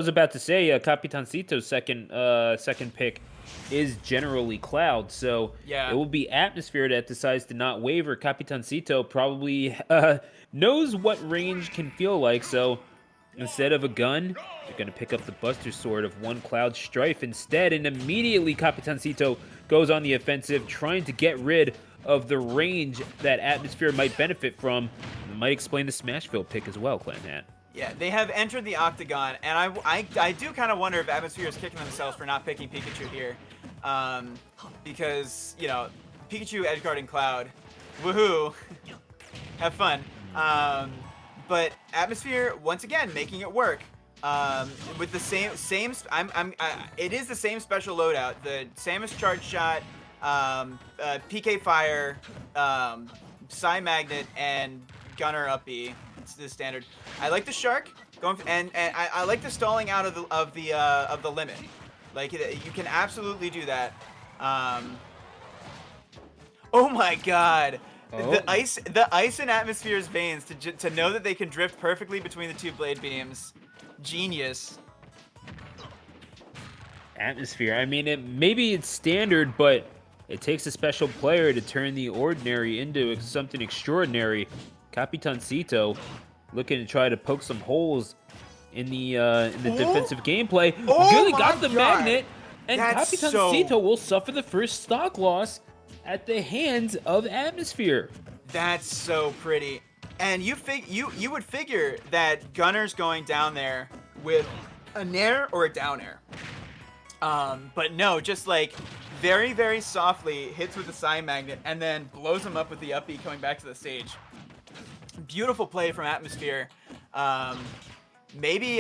was about to say, Capitancito's second pick is generally Cloud, so it Yeah. will be Atmosphere that decides to not waver. Capitancito probably knows what range can feel like, so instead of a gun, they're going to pick up the Buster Sword of one Cloud Strife instead, and immediately Capitancito goes on the offensive, trying to get rid of the range that Atmosphere might benefit from. It might explain the Smashville pick as well, Clan Hat. Yeah, they have entered the octagon, and I do kind of wonder if Atmosphere is kicking themselves for not picking Pikachu here, because Pikachu edgeguarding Cloud, woohoo, have fun. But Atmosphere once again making it work. With the same it is the same special loadout, the Samus charge shot, PK fire, Psy magnet, and Gunner up B. It's the standard. I like the shark and I like the stalling out of the limit. Like you can absolutely do that. Oh my God. Oh, The ice in Atmosphere's veins to know that they can drift perfectly between the two blade beams. Genius. Atmosphere. I mean, maybe it's standard, but it takes a special player to turn the ordinary into something extraordinary. Capitancito looking to try to poke some holes in the defensive gameplay. Oh Really my got the God. magnet, and Capitancito will suffer the first stock loss at the hands of Atmosphere. That's so pretty. And you would figure that Gunner's going down there with a nair or a down air. But no, just like very, very softly hits with the Psy magnet and then blows him up with the up B coming back to the stage. Beautiful play from Atmosphere. Maybe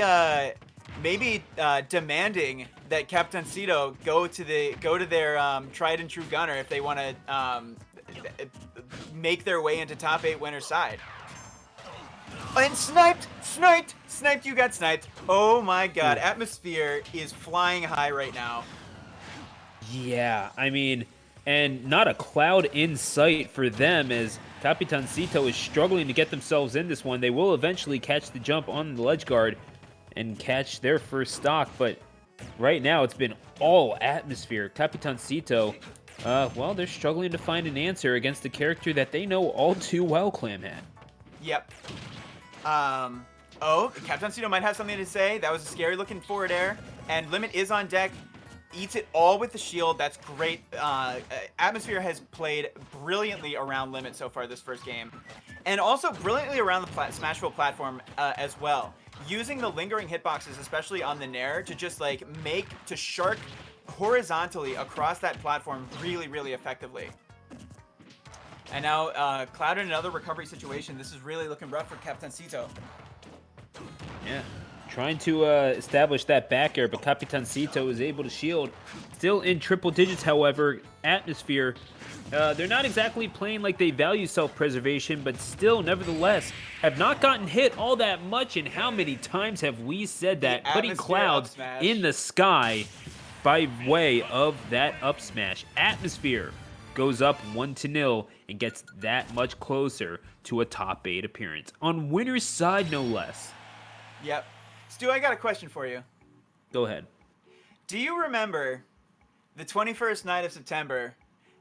demanding that Capitancito go to their tried and true Gunner if they want to make their way into top 8 winner side. And sniped! You got sniped. Oh my God, Atmosphere is flying high right now. Yeah, I mean, and not a cloud in sight for them as Capitancito is struggling to get themselves in this one. They will eventually catch the jump on the ledge guard and catch their first stock, but right now it's been all Atmosphere. Capitancito, well, they're struggling to find an answer against a character that they know all too well, Clamhat. Yep. Oh, Capitancito might have something to say. That was a scary looking forward air. And Limit is on deck. Eats it all with the shield. That's great. Atmosphere has played brilliantly around Limit so far this first game. And also brilliantly around the Smashville platform as well. Using the lingering hitboxes, especially on the Nair, to just like to shark horizontally across that platform really, really effectively. And now Cloud in another recovery situation. This is really looking rough for Capitancito. Yeah, trying to establish that back air, but Capitancito is able to shield. Still in triple digits, however. Atmosphere, they're not exactly playing like they value self-preservation, but still, nevertheless, have not gotten hit all that much. And how many times have we said that? Putting clouds in the sky by way of that up smash. Atmosphere goes up 1-0 and gets that much closer to a top 8 appearance. On winner's side, no less. Yep. Stu, I got a question for you. Go ahead. Do you remember the 21st night of September?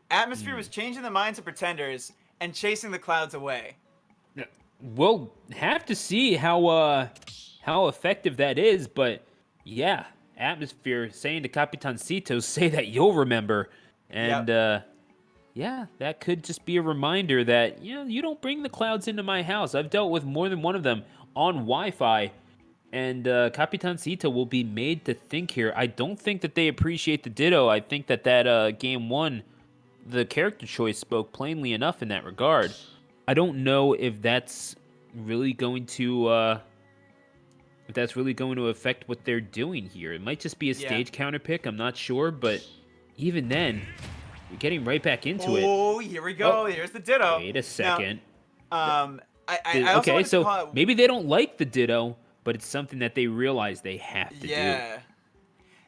Atmosphere was changing the minds of pretenders and chasing the clouds away. We'll have to see how effective that is, but yeah, Atmosphere saying to Capitancito, say that you'll remember. And yeah, that could just be a reminder that, you don't bring the clouds into my house. I've dealt with more than one of them on Wi-Fi. And Capitancito will be made to think here. I don't think that they appreciate the Ditto. I think that game 1, the character choice spoke plainly enough in that regard. I don't know if that's really going to affect what they're doing here. It might just be a stage counter pick. I'm not sure, but even then, you're getting right back into it. Oh, here we go. Here's the Ditto. Wait a second. Now, I also okay, so maybe they don't like the Ditto, but it's something that they realize they have to do. Yeah.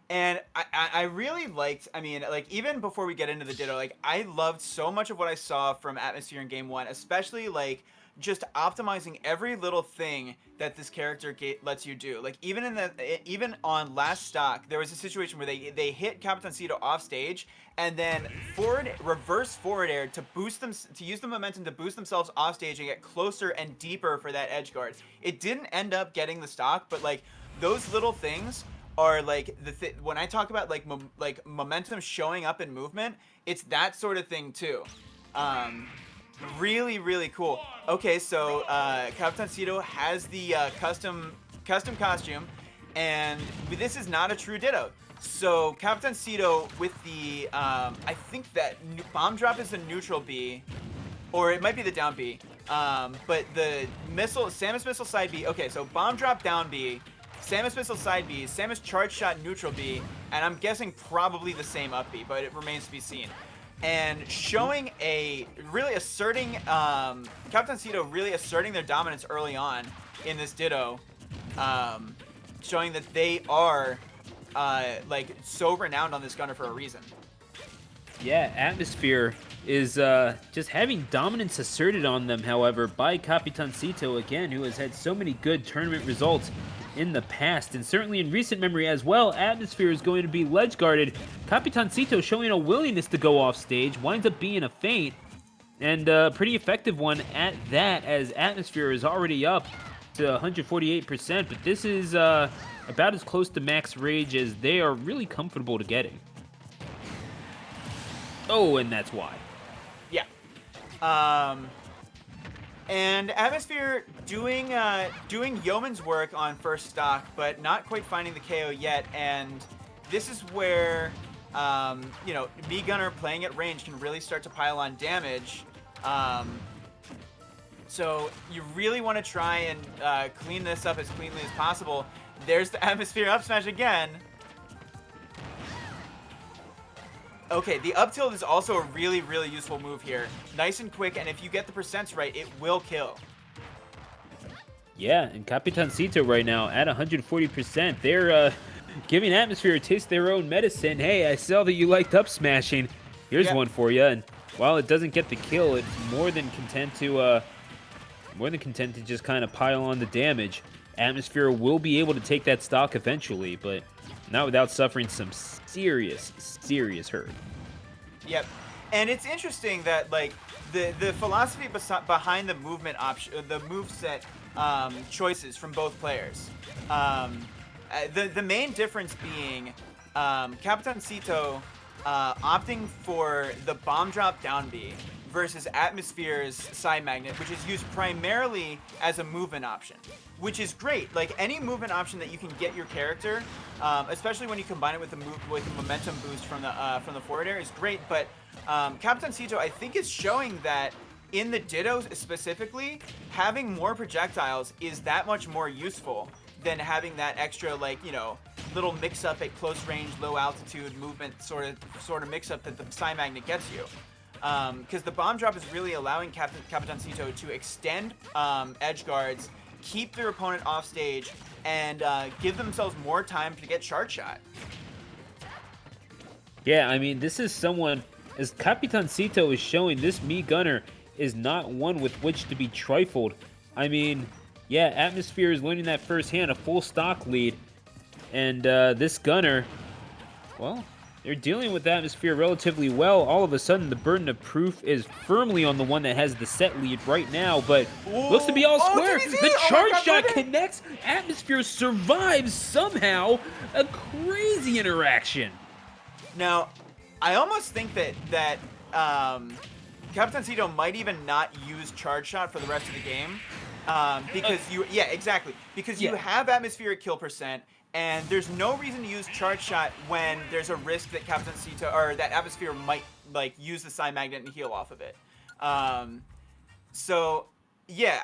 And I really liked, I mean, like, even before we get into the Ditto, like, I loved so much of what I saw from Atmosphere in Game 1, especially, like, just optimizing every little thing that this character lets you do. Like even on last stock, there was a situation where they hit Capitancito off stage and then reverse forward air to use the momentum to boost themselves off stage and get closer and deeper for that edge guard. It didn't end up getting the stock, but like those little things are like when I talk about like momentum showing up in movement, it's that sort of thing too. Really, really cool. Okay, so Capitancito has the custom costume, and this is not a true Ditto. So Capitancito with the I think that bomb drop is the neutral B, or it might be the down B. But the Samus missile side B. Okay, so bomb drop down B, Samus missile side B, Samus charge shot neutral B, and I'm guessing probably the same up B, but it remains to be seen. And showing really asserting, Capitancito really asserting their dominance early on in this Ditto, showing that they are like so renowned on this gunner for a reason. Yeah, Atmosphere is just having dominance asserted on them, however, by Capitancito, again, who has had so many good tournament results in the past, and certainly in recent memory as well. Atmosphere is going to be ledge guarded. Capitancito showing a willingness to go off stage, winds up being a feint, and a pretty effective one at that, as Atmosphere is already up to 148%, but this is about as close to max rage as they are really comfortable to getting. Oh, and that's why. Yeah. And Atmosphere doing yeoman's work on first stock, but not quite finding the KO yet. And this is where, you know, B Gunner playing at range can really start to pile on damage. So you really want to try and clean this up as cleanly as possible. There's the Atmosphere up smash again. Okay, the up tilt is also a really, really useful move here. Nice and quick, and if you get the percents right, it will kill. Yeah, and Capitancito right now at 140%. They're giving Atmosphere a taste of their own medicine. Hey, I saw that you liked up smashing. Here's one for you. And while it doesn't get the kill, it's more than content to just kind of pile on the damage. Atmosphere will be able to take that stock eventually, but not without suffering some serious hurt. Yep. And it's interesting that like the philosophy behind the movement option, the moveset choices from both players. The main difference being Capitancito opting for the bomb drop down B versus Atmosphere's side magnet, which is used primarily as a movement option, which is great. Like any movement option that you can get your character, especially when you combine it with the momentum boost from the forward air, is great. But Capitancito, I think, is showing that in the Dittos specifically, having more projectiles is that much more useful than having that extra, like, you know, little mix-up at close range, low altitude movement sort of mix-up that the side magnet gets you. Because the bomb drop is really allowing Capitancito to extend edge guards, keep their opponent off stage, and give themselves more time to get charge shot. Yeah, I mean, this is someone, as Capitancito is showing, this Me Gunner is not one with which to be trifled. I mean, yeah, Atmosphere is learning that firsthand, a full stock lead, and this Gunner, well, they're dealing with Atmosphere relatively well. All of a sudden, the burden of proof is firmly on the one that has the set lead right now, but looks to be all square. The charge shot connects. Atmosphere survives somehow. A crazy interaction. Now, I almost think that Capitancito might even not use charge shot for the rest of the game, because you have atmospheric kill percent. And there's no reason to use charge shot when there's a risk that Capitancito or that Atmosphere might like use the side magnet and heal off of it. So yeah,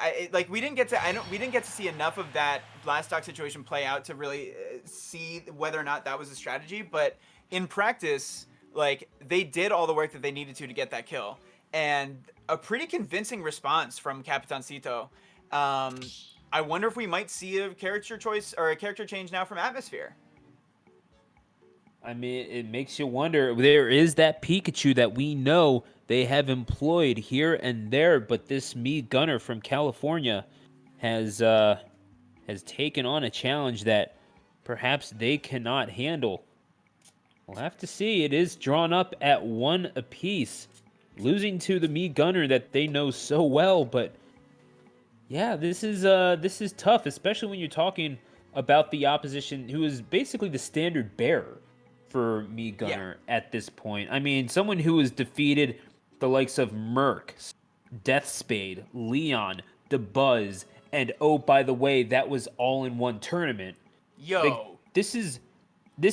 we didn't get to see enough of that blast stock situation play out to really see whether or not that was a strategy. But in practice, like they did all the work that they needed to get that kill, and a pretty convincing response from Capitancito. I wonder if we might see a character choice or a character change now from Atmosphere. I mean, it makes you wonder. There is that Pikachu that we know they have employed here and there, but this me gunner from California has taken on a challenge that perhaps they cannot handle. We'll have to see. It is drawn up at 1 apiece, losing to the me gunner that they know so well, but yeah, this is tough, especially when you're talking about the opposition who is basically the standard bearer for me gunner at this point. I mean, someone who has defeated the likes of Merc, Deathspade, Leon, the Buzz, and oh, by the way, that was all in one tournament. Yo. Like, this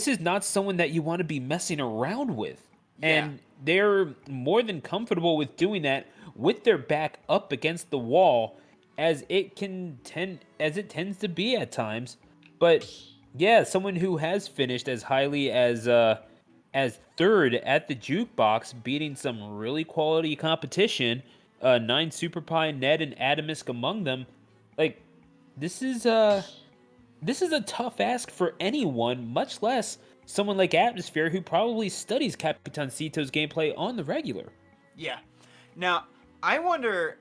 is not someone that you want to be messing around with. Yeah. And they're more than comfortable with doing that with their back up against the wall as it tends to be at times. But yeah, someone who has finished as highly as third at the jukebox, beating some really quality competition, 9 Super Pie, Ned, and Atomisk among them. Like, this is a tough ask for anyone, much less someone like Atmosphere, who probably studies Capitancito's gameplay on the regular. Yeah. Now, I wonder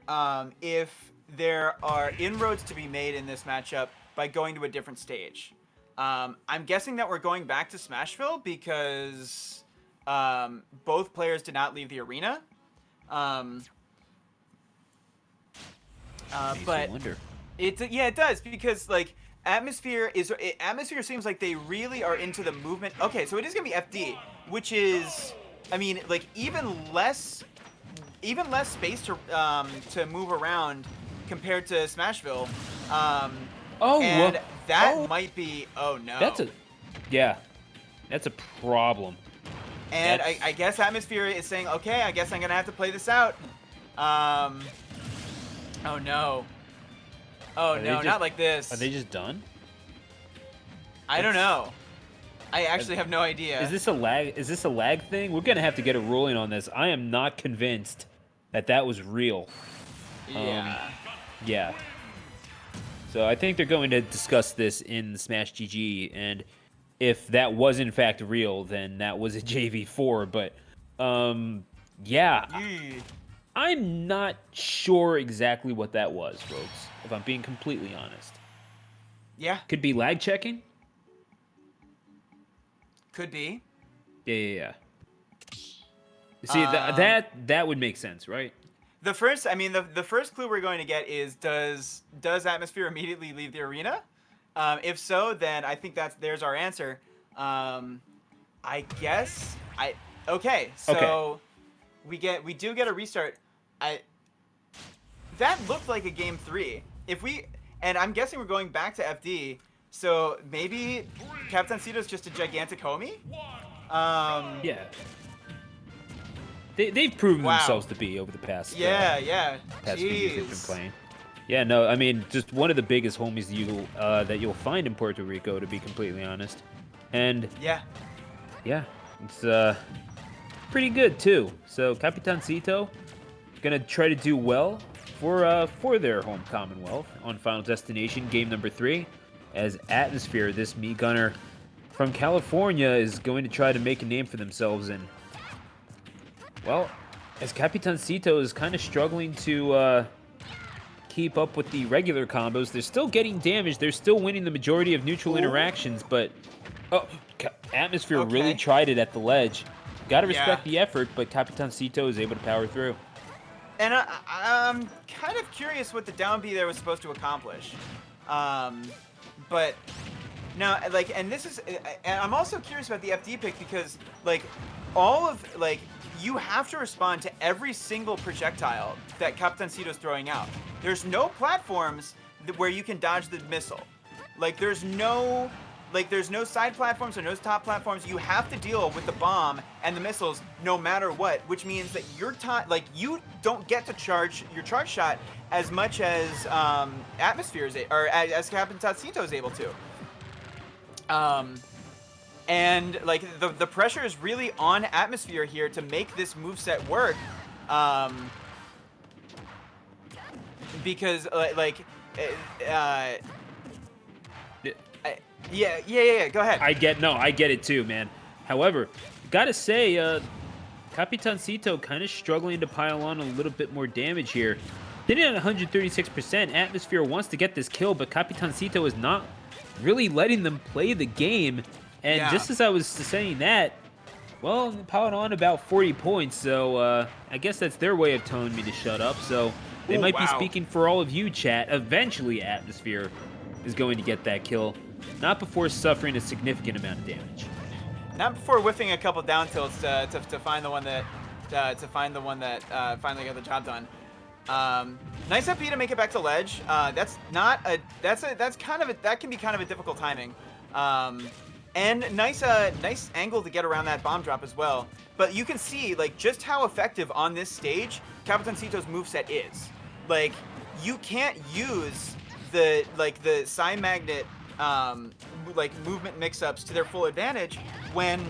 if there are inroads to be made in this matchup by going to a different stage. I'm guessing that we're going back to Smashville because both players did not leave the arena. But it does, because like Atmosphere seems like they really are into the movement. Okay, so it is gonna be FD, which is, I mean, like even less space to move around compared to Smashville. And that might be, oh no. That's a problem. And I guess Atmosphere is saying, okay, I guess I'm gonna have to play this out. Oh no. Oh no, not like this. Are they just done? I don't know. I actually have no idea. Is this a lag thing? We're gonna have to get a ruling on this. I am not convinced that was real. Yeah. Yeah. So I think they're going to discuss this in Smash GG, and if that was in fact real, then that was a JV4. But yeah. I'm not sure exactly what that was, folks, if I'm being completely honest. Yeah. Could be lag checking? Could be. Yeah. See, that would make sense, right? The first clue we're going to get is, does Atmosphere immediately leave the arena? If so, then I think there's our answer. I guess okay. So we do get a restart. That looked like a game 3. And I'm guessing we're going back to FD. So maybe Capitancito's just a gigantic homie. Yeah. They've proven themselves to be over the past few years they've been playing. Yeah, no, I mean, just one of the biggest homies that you'll find in Puerto Rico, to be completely honest. And yeah, it's pretty good too. So Capitancito gonna try to do well for their home Commonwealth on Final Destination game number 3, as Atmosphere, this me gunner from California, is going to try to make a name for themselves. And well, as Capitancito is kind of struggling to keep up with the regular combos, they're still getting damage. They're still winning the majority of neutral interactions, but Atmosphere really tried it at the ledge. Gotta respect the effort, but Capitancito is able to power through. And I'm kind of curious what the down B there was supposed to accomplish. But no, like, and I'm also curious about the FD pick, because like you have to respond to every single projectile that Capitancito's throwing out. There's no platforms where you can dodge the missile. Like there's no side platforms or no top platforms. You have to deal with the bomb and the missiles no matter what, which means that you don't get to charge your charge shot as much as Atmosphere as Capitancito is able to. And like the pressure is really on Atmosphere here to make this moveset work, because yeah. Go ahead. I get it too, man. However, gotta say, Capitancito kind of struggling to pile on a little bit more damage here. Sitting at 136%, Atmosphere wants to get this kill, but Capitancito is not really letting them play the game. And just as I was saying that, well, piled on about 40 points, so I guess that's their way of telling me to shut up. So they might be speaking for all of you, chat. Eventually, Atmosphere is going to get that kill, not before suffering a significant amount of damage. Not before whiffing a couple down tilts to find the one that finally got the job done. Nice FP to make it back to ledge. That can be kind of a difficult timing. And nice angle to get around that bomb drop as well. But you can see like just how effective on this stage Capitancito's moveset is. Like you can't use the Psy Magnet movement mix-ups to their full advantage when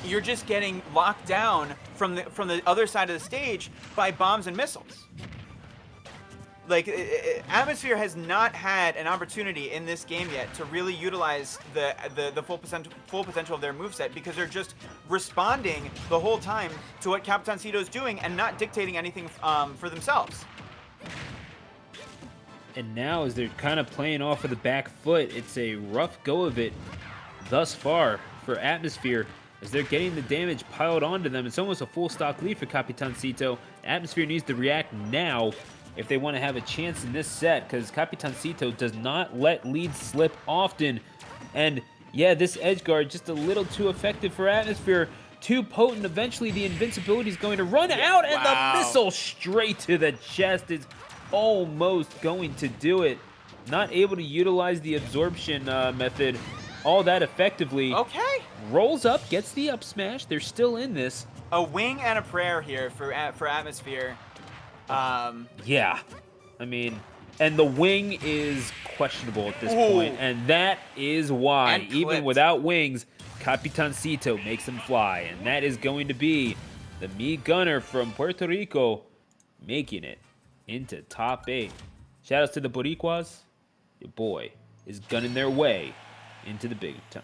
you're just getting locked down from the other side of the stage by bombs and missiles. Like, Atmosphere has not had an opportunity in this game yet to really utilize the full potential of their moveset because they're just responding the whole time to what Capitancito is doing and not dictating anything for themselves. And now, as they're kind of playing off of the back foot, it's a rough go of it thus far for Atmosphere. As they're getting the damage piled onto them, it's almost a full stock lead for Capitancito. Atmosphere needs to react now if they want to have a chance in this set, because Capitancito does not let leads slip often. And yeah, this edge guard just a little too effective for Atmosphere. Too potent. Eventually, the invincibility is going to run out, and the missile straight to the chest is almost going to do it. Not able to utilize the absorption method all that effectively. Okay. Rolls up, gets the up smash. They're still in this. A wing and a prayer here for Atmosphere. Yeah. I mean, and the wing is questionable at this point, and that is why, even without wings, Capitancito makes them fly, and that is going to be the Me Gunner from Puerto Rico making it into top 8. Shout outs to the Boricuas. Your boy is gunning their way into the big time.